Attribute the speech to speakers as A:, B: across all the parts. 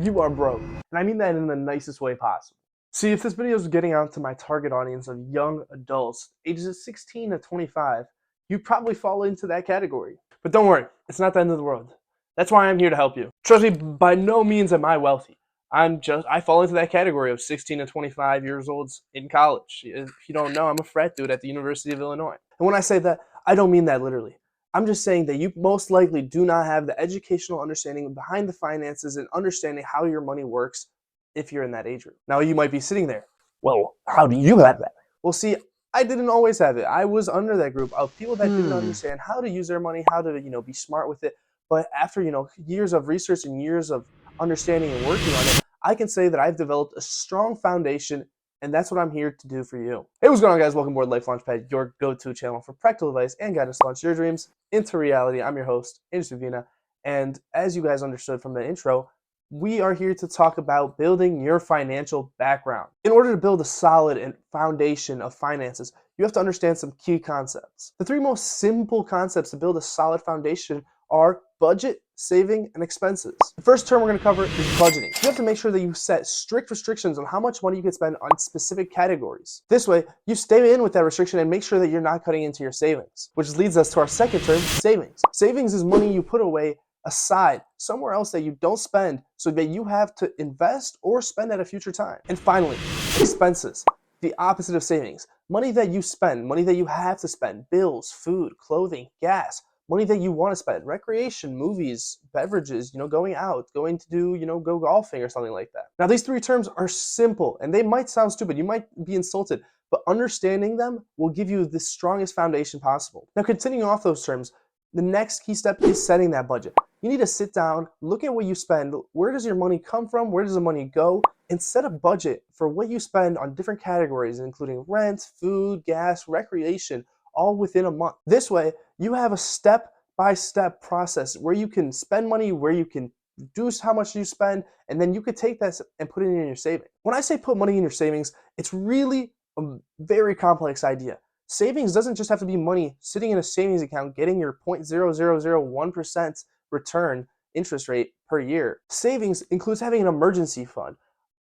A: you are broke. And I mean that in the nicest way possible. See, if this video is getting out to my target audience of young adults, ages 16 to 25, you probably fall into that category. But don't worry, it's not the end of the world. That's why I'm here to help you. Trust me, by no means am I wealthy. I fall into that category of 16 to 25 years olds in college. If you don't know, I'm a frat dude at the University of Illinois. And when I say that, I don't mean that literally. I'm just saying that you most likely do not have the educational understanding behind the finances and understanding how your money works if you're in that age group. Now you might be sitting there, well, how do you have that? Well, see, I didn't always have it. I was under that group of people that didn't understand how to use their money, how to, be smart with it. But after, years of research and years of understanding and working on it, I can say that I've developed a strong foundation, and that's what I'm here to do for you. Hey, what's going on, guys? Welcome aboard Life Launchpad, your go-to channel for practical advice and guidance to launch your dreams into reality. I'm your host, Andrew Savina, and as you guys understood from the intro, we are here to talk about building your financial background. In order to build a solid foundation of finances, you have to understand some key concepts. The three most simple concepts to build a solid foundation are budget, saving, and expenses. The first term we're going to cover is budgeting. You have to make sure that you set strict restrictions on how much money you can spend on specific categories. This way, you stay in with that restriction and make sure that you're not cutting into your savings, which leads us to our second term, savings. Savings is money you put away aside somewhere else that you don't spend so that you have to invest or spend at a future time. And finally, expenses, the opposite of savings. Money that you spend, money that you have to spend, bills, food, clothing, gas, money that you want to spend, recreation, movies, beverages, going out, going to do, go golfing or something like that. Now, these three terms are simple and they might sound stupid. You might be insulted, but understanding them will give you the strongest foundation possible. Now, continuing off those terms, the next key step is setting that budget. You need to sit down, look at what you spend, where does your money come from, where does the money go, and set a budget for what you spend on different categories, including rent, food, gas, recreation, all within a month. This way, you have a step-by-step process where you can spend money, where you can reduce how much you spend, and then you could take that and put it in your savings. When I say put money in your savings, it's really a very complex idea. Savings doesn't just have to be money sitting in a savings account getting your 0.0001% return interest rate per year. Savings includes having an emergency fund,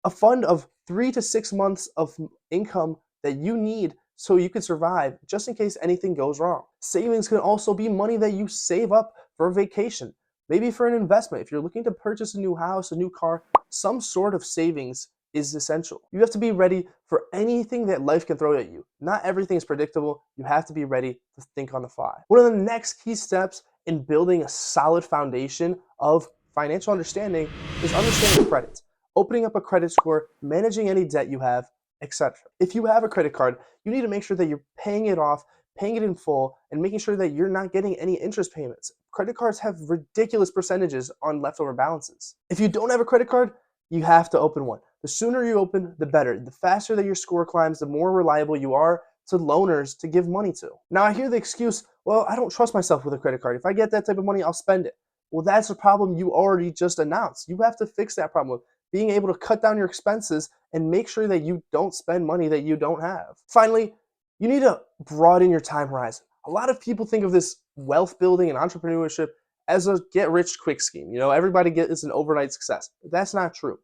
A: a fund of 3 to 6 months of income that you need so you can survive just in case anything goes wrong. Savings can also be money that you save up for a vacation, maybe for an investment. If you're looking to purchase a new house, a new car, some sort of savings is essential. You have to be ready for anything that life can throw at you. Not everything is predictable. You have to be ready to think on the fly. One of the next key steps in building a solid foundation of financial understanding is understanding credit, opening up a credit score, managing any debt you have, etc. If you have a credit card, you need to make sure that you're paying it off, paying it in full, and making sure that you're not getting any interest payments. Credit cards have ridiculous percentages on leftover balances. If you don't have a credit card, you have to open one. The sooner you open, the better. The faster that your score climbs, the more reliable you are to loaners to give money to. Now, I hear the excuse, well, I don't trust myself with a credit card. If I get that type of money, I'll spend it. Well, that's a problem you already just announced. You have to fix that problem, being able to cut down your expenses and make sure that you don't spend money that you don't have. Finally, you need to broaden your time horizon. A lot of people think of this wealth building and entrepreneurship as a get-rich-quick scheme. Everybody gets an overnight success. But that's not true.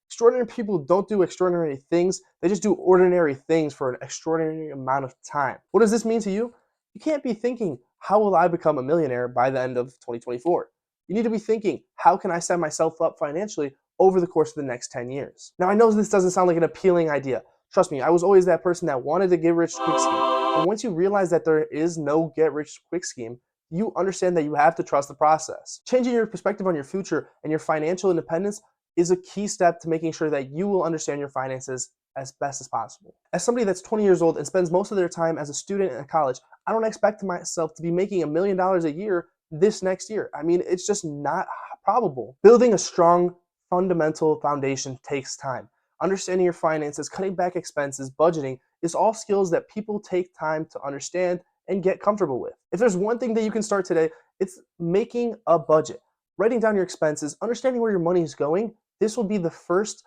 A: Extraordinary people don't do extraordinary things. They just do ordinary things for an extraordinary amount of time. What does this mean to you? You can't be thinking, how will I become a millionaire by the end of 2024? You need to be thinking, how can I set myself up financially over the course of the next 10 years? Now, I know this doesn't sound like an appealing idea. Trust me, I was always that person that wanted to get rich quick scheme. And once you realize that there is no get rich quick scheme, you understand that you have to trust the process. Changing your perspective on your future and your financial independence is a key step to making sure that you will understand your finances as best as possible. As somebody that's 20 years old and spends most of their time as a student in college, I don't expect myself to be making $1 million a year this next year. I mean, it's just not probable. Building a strong fundamental foundation takes time. Understanding your finances, cutting back expenses, budgeting is all skills that people take time to understand and get comfortable with. If there's one thing that you can start today, it's making a budget. Writing down your expenses, understanding where your money is going. This will be the first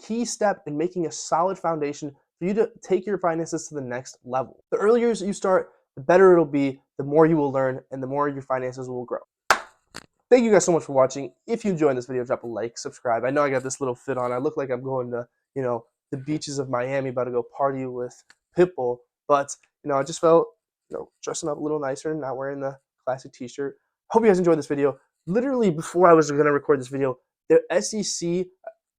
A: key step in making a solid foundation for you to take your finances to the next level. The earlier you start, the better it'll be, the more you will learn, and the more your finances will grow. Thank you guys so much for watching. If you enjoyed this video, drop a like, subscribe. I know I got this little fit on. I look like I'm going to, the beaches of Miami, about to go party with Pitbull. But, I just felt, dressing up a little nicer and not wearing the classic t-shirt. Hope you guys enjoyed this video. Literally before I was going to record this video, the SEC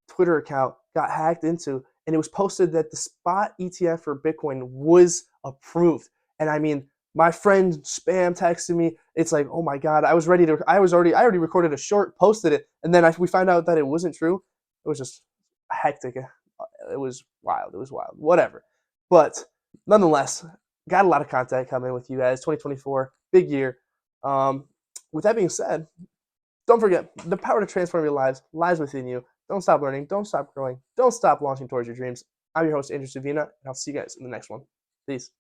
A: Twitter account got hacked into, and it was posted that the spot ETF for Bitcoin was approved. And I mean, my friend spam texted me. It's like, oh my god, I already recorded a short, posted it, and then we found out that it wasn't true. It was just hectic. It was wild. It was wild. Whatever. But nonetheless, got a lot of content coming with you guys. 2024, big year. With that being said, don't forget, the power to transform your lives lies within you. Don't stop learning. Don't stop growing. Don't stop launching towards your dreams. I'm your host, Andrew Savina, and I'll see you guys in the next one. Peace.